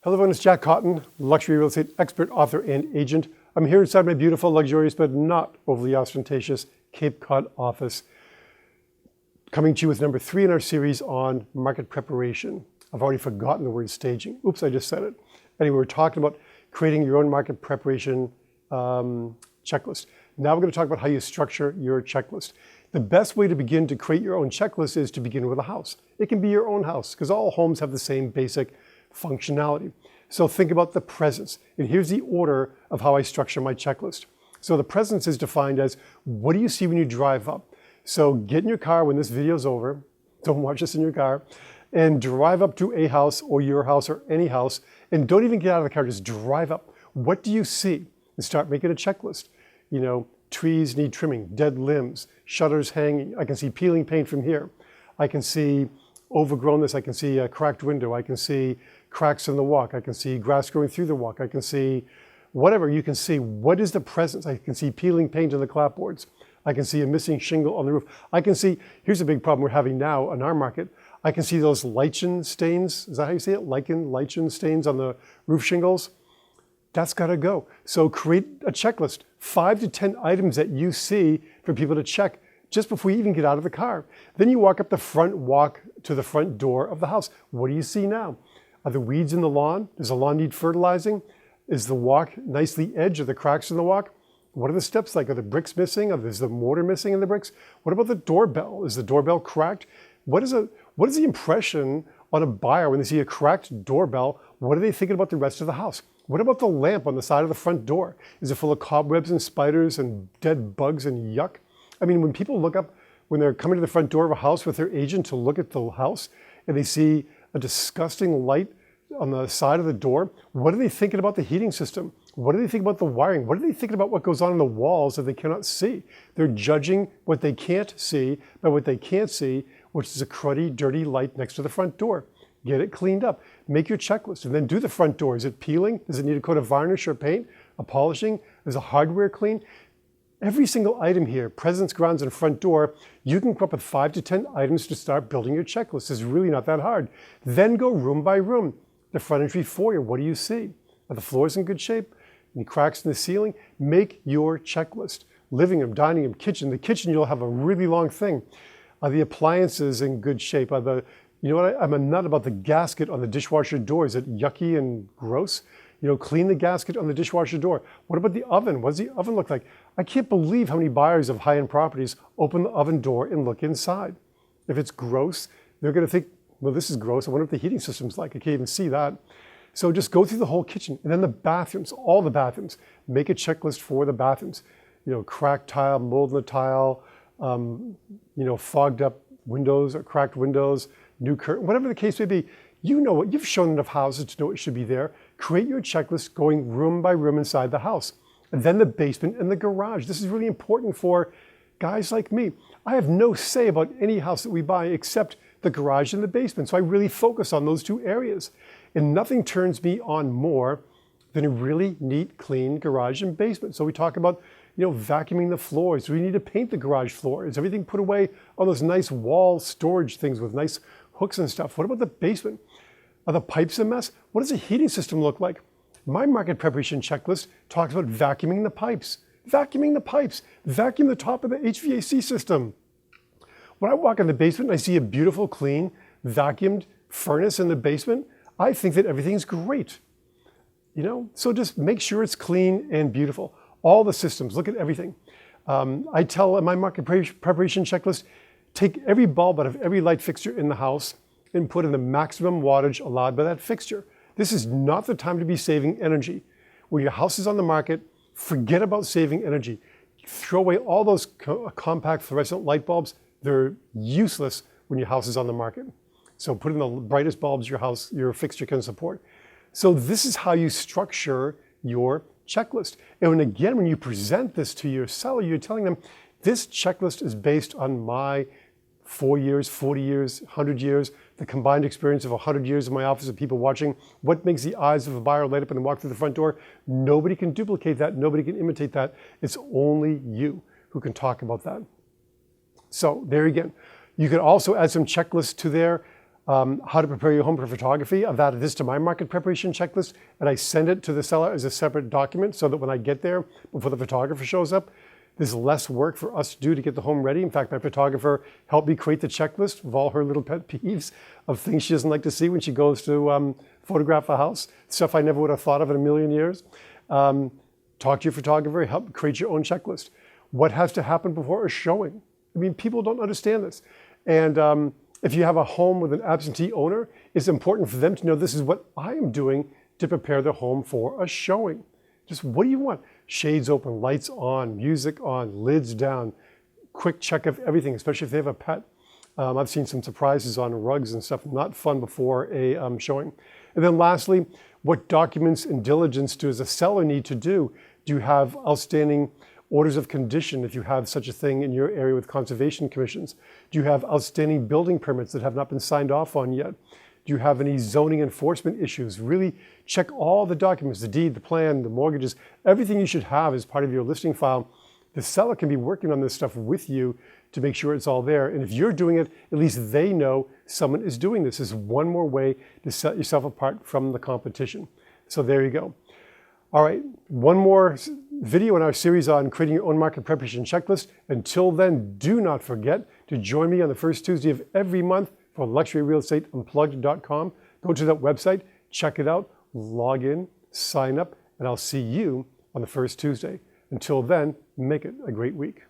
Hello everyone, it's Jack Cotton, luxury real estate expert, author, and agent. I'm here inside my beautiful, luxurious, but not overly ostentatious Cape Cod office, coming to you with number 3 in our series on market preparation. I've already forgotten the word staging. Oops, I just said it. Anyway, we're talking about creating your own market preparation checklist. Now we're going to talk about how you structure your checklist. The best way to begin to create your own checklist is to begin with a house. It can be your own house because all homes have the same basic functionality. So think about the presence. And here's the order of how I structure my checklist. So the presence is defined as, what do you see when you drive up? So get in your car when this video is over. Don't watch this in your car. And drive up to a house or your house or any house. And don't even get out of the car, just drive up. What do you see? And start making a checklist. You know, trees need trimming, dead limbs, shutters hanging. I can see peeling paint from here. I can see overgrownness. I can see a cracked window. I can see cracks in the walk. I can see grass growing through the walk. I can see whatever you can see. What is the presence? I can see peeling paint on the clapboards. I can see a missing shingle on the roof. I can see, here's a big problem we're having now in our market. I can see those lichen stains. Is that how you say it? Lichen stains on the roof shingles. That's got to go. So create a checklist, 5 to 10 items that you see for people to check just before you even get out of the car. Then you walk up the front walk to the front door of the house. What do you see now? Are the weeds in the lawn? Does the lawn need fertilizing? Is the walk nicely edged? Are the cracks in the walk? What are the steps like? Are the bricks missing? Is the mortar missing in the bricks? What about the doorbell? Is the doorbell cracked? What is the impression on a buyer when they see a cracked doorbell? What are they thinking about the rest of the house? What about the lamp on the side of the front door? Is it full of cobwebs and spiders and dead bugs and yuck? I mean, when people look up, when they're coming to the front door of a house with their agent to look at the house and they see a disgusting light on the side of the door, what are they thinking about the heating system? What do they think about the wiring? What are they thinking about what goes on in the walls that they cannot see? They're judging what they can't see by what they can't see, which is a cruddy, dirty light next to the front door. Get it cleaned up. Make your checklist and then do the front door. Is it peeling? Does it need a coat of varnish or paint? A polishing? Is the hardware clean? Every single item here, presence, grounds, and front door, you can come up with 5 to 10 items to start building your checklist. It's really not that hard. Then go room by room. The front entry foyer, what do you see? Are the floors in good shape? Any cracks in the ceiling? Make your checklist. Living room, dining room, kitchen. The kitchen, you'll have a really long thing. Are the appliances in good shape? You know what, I'm a nut about the gasket on the dishwasher door. Is it yucky and gross? You know, clean the gasket on the dishwasher door. What about the oven? What does the oven look like? I can't believe how many buyers of high-end properties open the oven door and look inside. If it's gross, they're going to think, well, this is gross. I wonder what the heating system's like. I can't even see that. So just go through the whole kitchen. And then the bathrooms, all the bathrooms. Make a checklist for the bathrooms. You know, cracked tile, mold in the tile, you know, fogged up windows or cracked windows, new curtain, whatever the case may be. You know what, you've shown enough houses to know what should be there. Create your checklist going room by room inside the house. And then the basement and the garage. This is really important for guys like me. I have no say about any house that we buy except the garage and the basement. So I really focus on those 2 areas. And nothing turns me on more than a really neat, clean garage and basement. So we talk about, you know, vacuuming the floors. Do we need to paint the garage floor? Is everything put away on those nice wall storage things with nice hooks and stuff? What about the basement? Are the pipes a mess? What does the heating system look like? My market preparation checklist talks about vacuuming the pipes. Vacuuming the pipes. Vacuum the top of the HVAC system. When I walk in the basement and I see a beautiful, clean, vacuumed furnace in the basement, I think that everything's great. You know, so just make sure it's clean and beautiful. All the systems, look at everything. I tell in my market preparation checklist, take every bulb out of every light fixture in the house and put in the maximum wattage allowed by that fixture. This is not the time to be saving energy. When your house is on the market, forget about saving energy. Throw away all those compact fluorescent light bulbs. They're useless when your house is on the market. So put in the brightest bulbs your fixture can support. So this is how you structure your checklist. And again, when you present this to your seller, you're telling them, this checklist is based on my 4 years, 40 years, 100 years, the combined experience of 100 years in my office of people watching what makes the eyes of a buyer light up and walk through the front door. Nobody can duplicate that. Nobody can imitate that. It's only you who can talk about that. So there again, you can also add some checklists to there. how to prepare your home for photography. I've added this to my market preparation checklist, and I send it to the seller as a separate document so that when I get there, before the photographer shows up, there's less work for us to do to get the home ready. In fact, my photographer helped me create the checklist of all her little pet peeves of things she doesn't like to see when she goes to photograph a house, stuff I never would have thought of in a million years. Talk to your photographer, help create your own checklist. What has to happen before a showing? I mean, people don't understand this. And if you have a home with an absentee owner, it's important for them to know this is what I am doing to prepare their home for a showing. Just what do you want? Shades open, lights on, music on, lids down, quick check of everything, especially if they have a pet. I've seen some surprises on rugs and stuff, not fun before a showing. And then lastly, what documents and diligence does a seller need to do? Do you have outstanding orders of condition if you have such a thing in your area with conservation commissions? Do you have outstanding building permits that have not been signed off on yet? Do you have any zoning enforcement issues? Really check all the documents, the deed, the plan, the mortgages, everything you should have as part of your listing file. The seller can be working on this stuff with you to make sure it's all there. And if you're doing it, at least they know someone is doing this. This is one more way to set yourself apart from the competition. So there you go. All right, one more video in our series on creating your own market preparation checklist. Until then, do not forget to join me on the first Tuesday of every month for luxuryrealestateunplugged.com. Go to that website, check it out, log in, sign up, and I'll see you on the first Tuesday. Until then, make it a great week.